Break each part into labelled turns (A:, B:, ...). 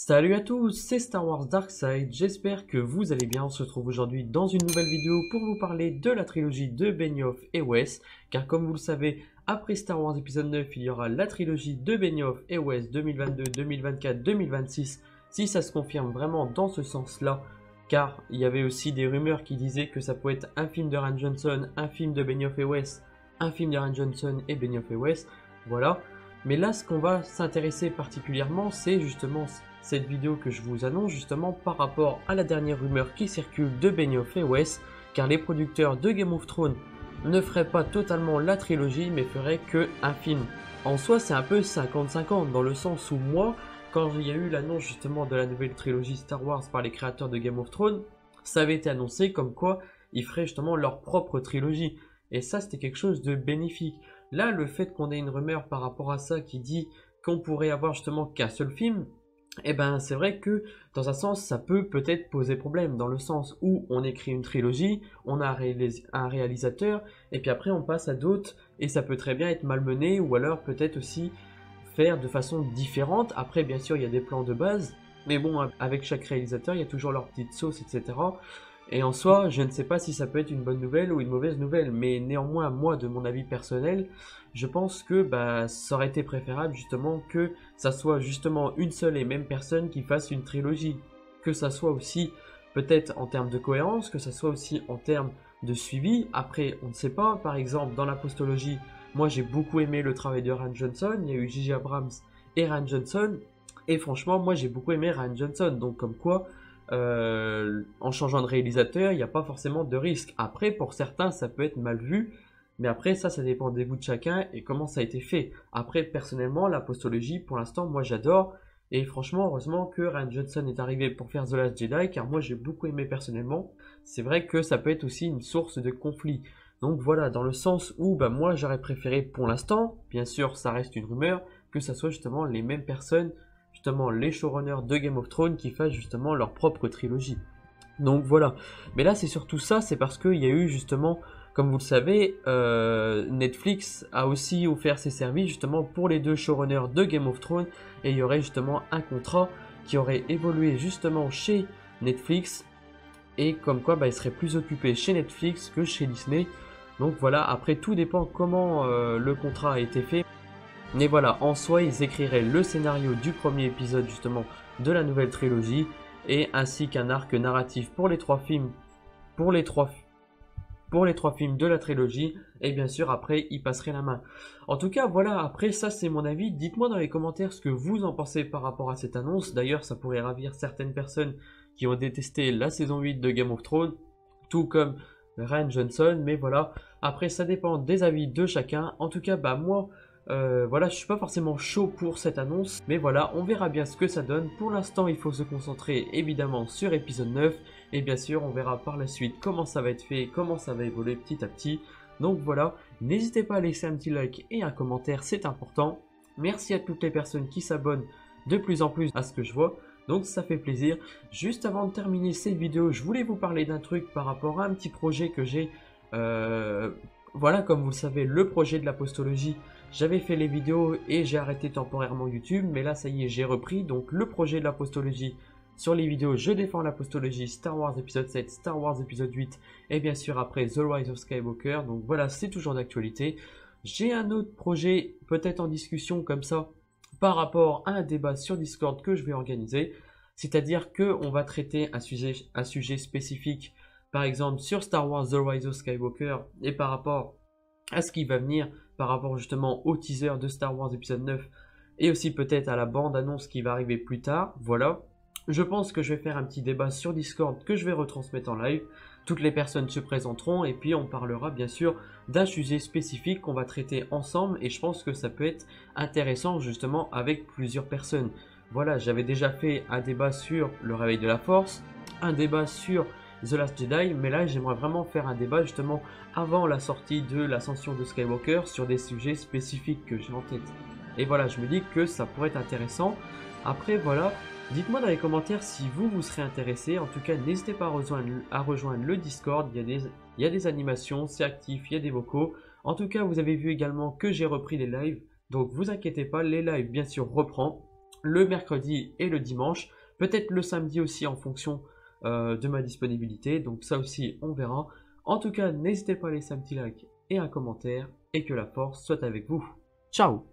A: Salut à tous, c'est Star Wars Darkside, j'espère que vous allez bien. On se retrouve aujourd'hui dans une nouvelle vidéo pour vous parler de la trilogie de Benioff et Weiss, car comme vous le savez, après Star Wars épisode 9, il y aura la trilogie de Benioff et Weiss 2022, 2024, 2026, si ça se confirme vraiment dans ce sens-là, car il y avait aussi des rumeurs qui disaient que ça pouvait être un film de Rian Johnson, un film de Benioff et Weiss, un film de Rian Johnson et Benioff et Weiss, voilà. Mais là, ce qu'on va s'intéresser particulièrement, c'est justement cette vidéo que je vous annonce justement par rapport à la dernière rumeur qui circule de Benioff et Weiss, car les producteurs de Game of Thrones ne feraient pas totalement la trilogie, mais feraient que un film. En soi, c'est un peu 50-50, dans le sens où moi, quand il y a eu l'annonce justement de la nouvelle trilogie Star Wars par les créateurs de Game of Thrones, ça avait été annoncé comme quoi ils feraient justement leur propre trilogie. Et ça, c'était quelque chose de bénéfique. Là, le fait qu'on ait une rumeur par rapport à ça qui dit qu'on pourrait avoir justement qu'un seul film, eh ben c'est vrai que dans un sens ça peut peut-être poser problème, dans le sens où on écrit une trilogie, on a un réalisateur et puis après on passe à d'autres et ça peut très bien être malmené ou alors peut-être aussi faire de façon différente. Après bien sûr il y a des plans de base, mais bon avec chaque réalisateur il y a toujours leur petite sauce, etc. Et en soi, je ne sais pas si ça peut être une bonne nouvelle ou une mauvaise nouvelle, mais néanmoins, moi, de mon avis personnel, je pense que ça aurait été préférable justement que ça soit justement une seule et même personne qui fasse une trilogie. Que ça soit aussi peut-être en termes de cohérence, que ça soit aussi en termes de suivi. Après, on ne sait pas, par exemple, dans la postologie, moi j'ai beaucoup aimé le travail de Rian Johnson, il y a eu J.J. Abrams et Rian Johnson, et franchement, moi j'ai beaucoup aimé Rian Johnson, donc comme quoi... en changeant de réalisateur, il n'y a pas forcément de risque. Après, pour certains, ça peut être mal vu, mais après, ça dépend des goûts de chacun et comment ça a été fait. Après, personnellement, la postologie, pour l'instant, moi j'adore. Et franchement, heureusement que Rian Johnson est arrivé pour faire The Last Jedi, car moi j'ai beaucoup aimé personnellement. C'est vrai que ça peut être aussi une source de conflit. Donc voilà, dans le sens où moi j'aurais préféré pour l'instant, bien sûr ça reste une rumeur, que ça soit justement les mêmes personnes, justement les showrunners de Game of Thrones qui fassent justement leur propre trilogie. Donc voilà. Mais là c'est surtout ça, c'est parce qu'il y a eu justement, comme vous le savez, Netflix a aussi offert ses services justement pour les deux showrunners de Game of Thrones et il y aurait justement un contrat qui aurait évolué justement chez Netflix et comme quoi il serait plus occupé chez Netflix que chez Disney. Donc voilà, après tout dépend comment le contrat a été fait. Mais voilà, en soi, ils écriraient le scénario du premier épisode justement de la nouvelle trilogie et ainsi qu'un arc narratif pour les trois films, pour les trois films de la trilogie et bien sûr après ils passeraient la main. En tout cas voilà, après ça c'est mon avis. Dites-moi dans les commentaires ce que vous en pensez par rapport à cette annonce. D'ailleurs ça pourrait ravir certaines personnes qui ont détesté la saison 8 de Game of Thrones, tout comme Rian Johnson. Mais voilà, après ça dépend des avis de chacun. En tout cas moi voilà, je suis pas forcément chaud pour cette annonce, mais voilà, on verra bien ce que ça donne. Pour l'instant, il faut se concentrer évidemment sur épisode 9, et bien sûr, on verra par la suite comment ça va être fait, comment ça va évoluer petit à petit. Donc voilà, n'hésitez pas à laisser un petit like et un commentaire, c'est important. Merci à toutes les personnes qui s'abonnent de plus en plus à ce que je vois, donc ça fait plaisir. Juste avant de terminer cette vidéo, je voulais vous parler d'un truc par rapport à un petit projet que j'ai. Voilà, comme vous le savez, le projet de la postologie. J'avais fait les vidéos et j'ai arrêté temporairement YouTube, mais là ça y est, j'ai repris. Donc le projet de la postologie sur les vidéos, je défends la postologie Star Wars épisode 7, Star Wars épisode 8 et bien sûr après The Rise of Skywalker. Donc voilà, c'est toujours d'actualité. J'ai un autre projet peut-être en discussion comme ça par rapport à un débat sur Discord que je vais organiser. C'est-à-dire qu'on va traiter un sujet spécifique, par exemple sur Star Wars The Rise of Skywalker et par rapport à ce qui va venir, par rapport justement au teaser de Star Wars épisode 9 et aussi peut-être à la bande-annonce qui va arriver plus tard. Voilà, je pense que je vais faire un petit débat sur Discord que je vais retransmettre en live. Toutes les personnes se présenteront et puis on parlera bien sûr d'un sujet spécifique qu'on va traiter ensemble et je pense que ça peut être intéressant justement avec plusieurs personnes. Voilà, j'avais déjà fait un débat sur le réveil de la force, un débat sur The Last Jedi, mais là j'aimerais vraiment faire un débat justement avant la sortie de l'ascension de Skywalker sur des sujets spécifiques que j'ai en tête. Et voilà, je me dis que ça pourrait être intéressant. Après voilà, dites-moi dans les commentaires si vous serez intéressé. En tout cas, n'hésitez pas à rejoindre le Discord, il y a des animations, c'est actif, il y a des vocaux. En tout cas, vous avez vu également que j'ai repris les lives, donc vous inquiétez pas, les lives bien sûr reprend. le mercredi et le dimanche, peut-être le samedi aussi en fonction de ma disponibilité, donc ça aussi on verra. En tout cas, n'hésitez pas à laisser un petit like et un commentaire, et que la force soit avec vous. Ciao!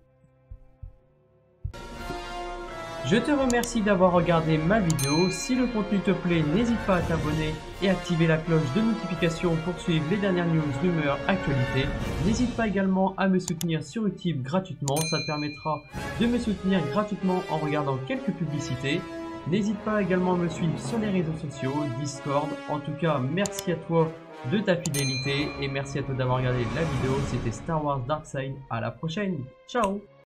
A: Je te remercie d'avoir regardé ma vidéo. Si le contenu te plaît, n'hésite pas à t'abonner et activer la cloche de notification pour suivre les dernières news, rumeurs, actualités. N'hésite pas également à me soutenir sur YouTube gratuitement. Ça te permettra de me soutenir gratuitement en regardant quelques publicités. N'hésite pas également à me suivre sur les réseaux sociaux, Discord. En tout cas, merci à toi de ta fidélité et merci à toi d'avoir regardé la vidéo. C'était Star Wars Dark Side. À la prochaine. Ciao!